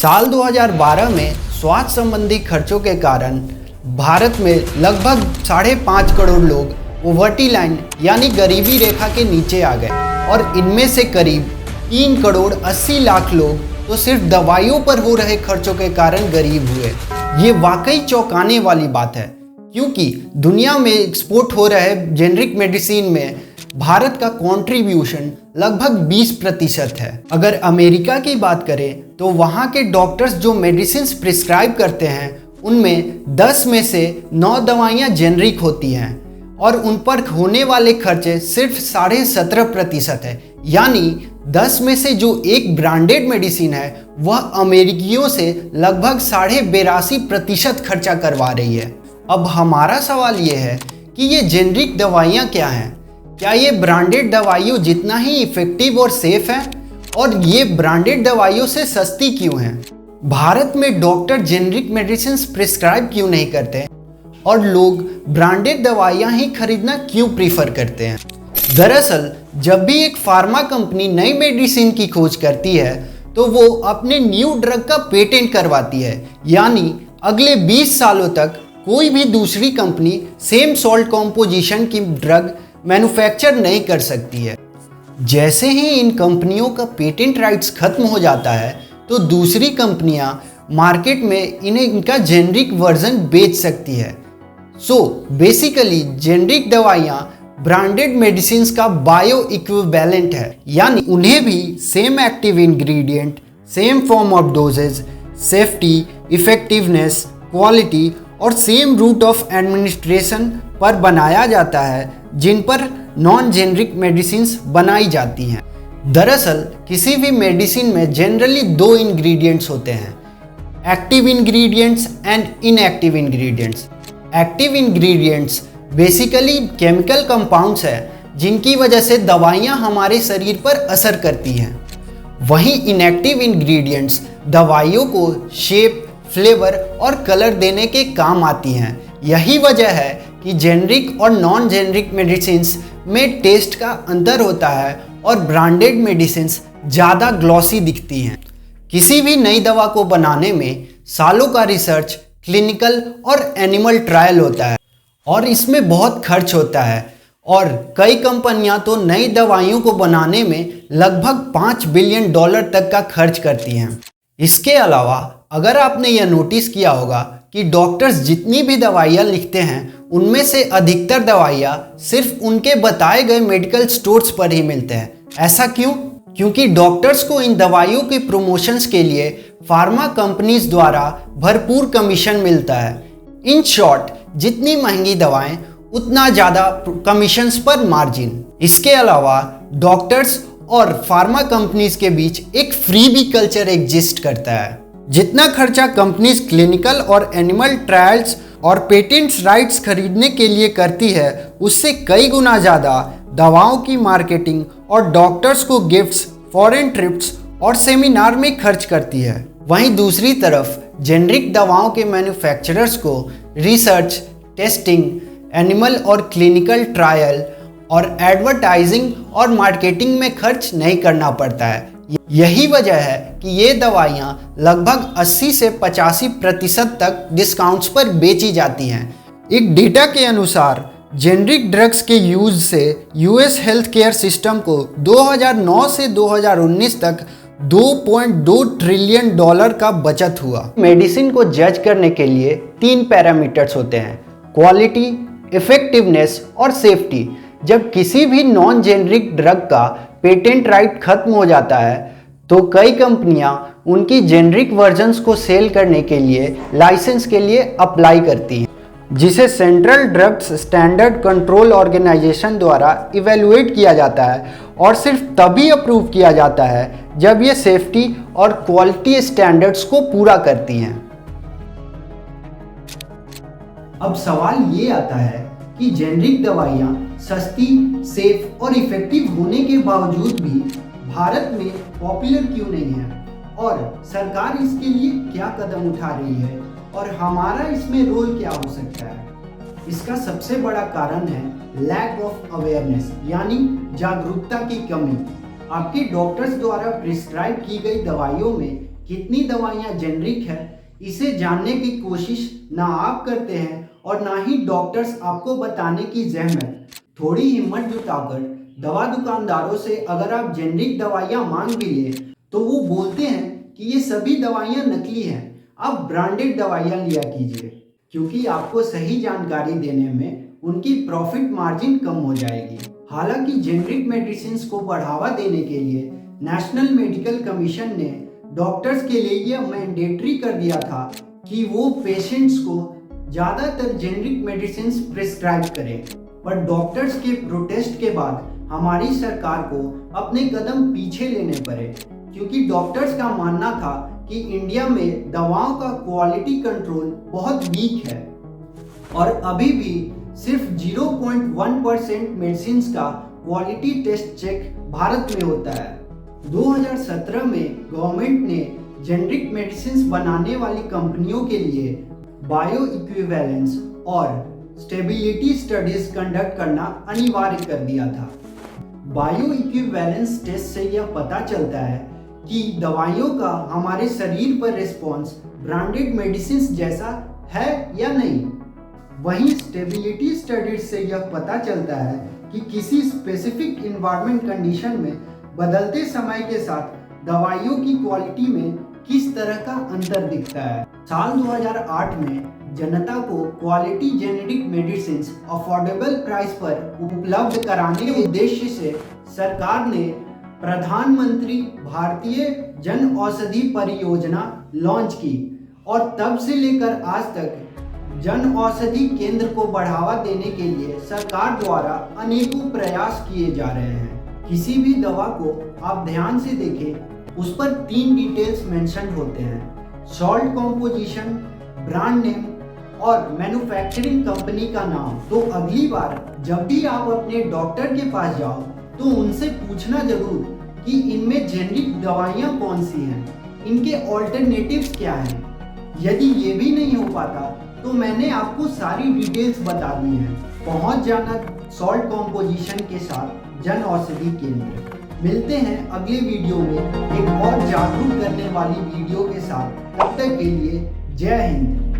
साल 2012 में स्वास्थ्य संबंधी खर्चों के कारण भारत में लगभग 5.5 करोड़ लोग पॉवर्टी लाइन यानी गरीबी रेखा के नीचे आ गए और इनमें से करीब 3 करोड़ 80 लाख लोग तो सिर्फ दवाइयों पर हो रहे खर्चों के कारण गरीब हुए। ये वाकई चौंकाने वाली बात है, क्योंकि दुनिया में एक्सपोर्ट हो रहे जेनरिक मेडिसिन में भारत का कंट्रीब्यूशन लगभग 20% है। अगर अमेरिका की बात करें तो वहाँ के डॉक्टर्स जो मेडिसिन प्रिस्क्राइब करते हैं उनमें 10 में से 9 दवाइयाँ जेनरिक होती हैं और उन पर होने वाले खर्चे सिर्फ 17.5% है। यानी 10 में से जो एक ब्रांडेड मेडिसिन है वह अमेरिकियों से लगभग 82.5% खर्चा करवा रही है। अब हमारा सवाल ये है कि ये जेनरिक दवाइयाँ क्या हैं? क्या ये ब्रांडेड दवाइयों जितना ही इफेक्टिव और सेफ है? और ये ब्रांडेड दवाइयों से सस्ती क्यों हैं? भारत में डॉक्टर जेनरिक मेडिसिन प्रिस्क्राइब क्यों नहीं करते और लोग ब्रांडेड दवाइयाँ ही खरीदना क्यों प्रीफर करते हैं? दरअसल जब भी एक फार्मा कंपनी नई मेडिसिन की खोज करती है तो वो अपने न्यू ड्रग का पेटेंट करवाती है, यानी अगले 20 सालों तक कोई भी दूसरी कंपनी सेम सॉल्ट कॉम्पोजिशन की ड्रग मैन्युफैक्चर नहीं कर सकती है। जैसे ही इन कंपनियों का पेटेंट राइट्स खत्म हो जाता है तो दूसरी कंपनियां मार्केट में इनका जेनरिक वर्जन बेच सकती है। सो बेसिकली जेनरिक दवाइयां ब्रांडेड मेडिसिन का बायो इक्विवेलेंट है, यानी उन्हें भी same active ingredient, same form of dosages, safety, effectiveness, quality और सेम रूट ऑफ एडमिनिस्ट्रेशन पर बनाया जाता है जिन पर नॉन जेनरिक मेडिसिन बनाई जाती हैं। दरअसल किसी भी मेडिसिन में जनरली 2 इंग्रेडिएंट्स होते हैं, active ingredients and inactive ingredients. Active ingredients basically chemical compounds हैं जिनकी वजह से दवाइयाँ हमारे शरीर पर असर करती हैं। वहीं इनएक्टिव इंग्रेडिएंट्स दवाइयों को शेप, फ्लेवर और कलर देने के काम आती हैं। यही वजह है कि जेनरिक और नॉन जेनरिक मेडिसिन्स में टेस्ट का अंतर होता है और ब्रांडेड मेडिसिन्स ज़्यादा ग्लॉसी दिखती हैं। किसी भी नई दवा को बनाने में सालों का रिसर्च, क्लिनिकल और एनिमल ट्रायल होता है और इसमें बहुत खर्च होता है और कई कंपनियां तो नई दवाइयों को बनाने में लगभग $5 बिलियन तक का खर्च करती हैं। इसके अलावा अगर आपने यह नोटिस किया होगा कि डॉक्टर्स जितनी भी दवाइयाँ लिखते हैं उनमें से अधिकतर दवाइयाँ सिर्फ उनके बताए गए मेडिकल स्टोर्स पर ही मिलते हैं। ऐसा क्यों? क्योंकि डॉक्टर्स को इन दवाइयों के प्रमोशंस के लिए फार्मा कंपनीज द्वारा भरपूर कमीशन मिलता है। इन शॉर्ट, जितनी महंगी दवाएं उतना ज़्यादा कमीशंस पर मार्जिन। इसके अलावा डॉक्टर्स और फार्मा कंपनीज के बीच एक फ्रीबी कल्चर एग्जिस्ट करता है। जितना खर्चा कंपनीज क्लिनिकल और एनिमल ट्रायल्स और पेटेंट्स राइट्स खरीदने के लिए करती है उससे कई गुना ज़्यादा दवाओं की मार्केटिंग और डॉक्टर्स को गिफ्ट्स, फॉरेन ट्रिप्स और सेमिनार में खर्च करती है। वहीं दूसरी तरफ जेनरिक दवाओं के मैन्युफैक्चरर्स को रिसर्च, टेस्टिंग, एनिमल और क्लिनिकल ट्रायल और एडवर्टाइजिंग और मार्केटिंग में खर्च नहीं करना पड़ता है। यही वजह है कि ये दवाइयाँ लगभग 80 से 85% तक डिस्काउंट्स पर बेची जाती हैं। एक डेटा के अनुसार जेनरिक ड्रग्स के यूज से यूएस हेल्थ केयर सिस्टम को 2009 से 2019 तक $2.2 ट्रिलियन का बचत हुआ। मेडिसिन को जज करने के लिए 3 पैरामीटर्स होते हैं, क्वालिटी, इफेक्टिवनेस और सेफ्टी। जब किसी भी नॉन जेनरिक ड्रग का पेटेंट राइट खत्म हो जाता है तो कई कंपनियां उनकी जेनरिक वर्जन्स को सेल करने के लिए लाइसेंस के लिए अप्लाई करती हैं, जिसे central drugs standard control organisation द्वारा इवेलुएट किया जाता है और सिर्फ तभी अप्रूव किया जाता है जब ये सेफ्टी और क्वालिटी स्टैंडर्ड्स को पूरा करती हैं। अब सवाल ये आता है कि जेनरिक दवाइयाँ सस्ती, सेफ और इफेक्टिव होने के बावजूद भी भारत में पॉपुलर क्यों नहीं है और सरकार इसके लिए क्या कदम उठा रही है और हमारा इसमें रोल क्या हो सकता है? इसका सबसे बड़ा कारण है लैक ऑफ अवेयरनेस, यानी जागरूकता की कमी। आपके डॉक्टर्स द्वारा प्रिस्क्राइब की गई दवाइयों में कितनी दवाइयाँ जेनरिक है, इसे जानने की कोशिश ना आप करते हैं और ना ही डॉक्टर्स आपको बताने की जहमत। थोड़ी हिम्मत जुटाकर दवा दुकानदारों से अगर आप जेनरिक दवाइयाँ मांग भी लें तो वो बोलते हैं कि ये सभी दवाइयाँ नकली हैं, आप ब्रांडेड दवाइयाँ लिया कीजिए, क्योंकि आपको सही जानकारी देने में उनकी प्रॉफिट मार्जिन कम हो जाएगी। हालांकि जेनरिक मेडिसिन को बढ़ावा देने के लिए नेशनल मेडिकल कमीशन ने डॉक्टर्स के लिए यह मैंडेटरी कर दिया था कि वो पेशेंट्स को ज़्यादातर जेनरिक मेडिसिन प्रिस्क्राइब करें, पर डॉक्टर्स के प्रोटेस्ट के बाद हमारी सरकार को अपने कदम पीछे लेने पड़े, क्योंकि डॉक्टर्स का मानना था कि इंडिया में दवाओं का क्वालिटी कंट्रोल बहुत वीक है और अभी भी सिर्फ 0.1% मेडिसिन का क्वालिटी टेस्ट चेक भारत में होता है। 2017 में गवर्नमेंट ने जेनरिक मेडिसिन बनाने वाली कंपनियों के लिए बायो इक्विवेलेंस और स्टेबिलिटी स्टडीज कंडक्ट करना अनिवार्य कर दिया था। बायो इक्विवेलेंस टेस्ट से यह पता चलता है कि दवाइयों का हमारे शरीर पर रिस्पॉन्स ब्रांडेड मेडिसिन जैसा है या नहीं। वहीं स्टेबिलिटी स्टडीज से यह पता चलता है कि किसी स्पेसिफिक इन्वायरमेंट कंडीशन में बदलते समय के साथ दवाइयों की क्वालिटी में किस तरह का अंतर दिखता है। साल 2008 में जनता को quality generic medicine affordable price पर उपलब्ध कराने के उद्देश्य से सरकार ने प्रधानमंत्री भारतीय जन औषधि परियोजना लॉन्च की और तब से लेकर आज तक जन औषधि केंद्र को बढ़ावा देने के लिए सरकार द्वारा अनेकों प्रयास किए जा रहे हैं। किसी भी दवा को आप ध्यान से देखें, उस पर 3 डिटेल्स मेंशन होते हैं: सॉल्ट कॉम्पोजिशन, ब्रांड नेम और मैन्युफैक्चरिंग कंपनी का नाम। तो अगली बार जब भी आप अपने डॉक्टर के पास जाओ तो उनसे पूछना जरूर कि इनमें जेनरिक दवाइयाँ कौन सी हैं, इनके ऑल्टरनेटिव्स क्या हैं। यदि ये भी नहीं हो पाता तो मैंने आपको सारी डिटेल्स बता दी हैं। पहुंच जाना सॉल्ट कॉम्पोजिशन के साथ जन औषधि केंद्र। मिलते हैं अगले वीडियो में एक और जागरूक करने वाली वीडियो के साथ। तब तक के लिए जय हिंद।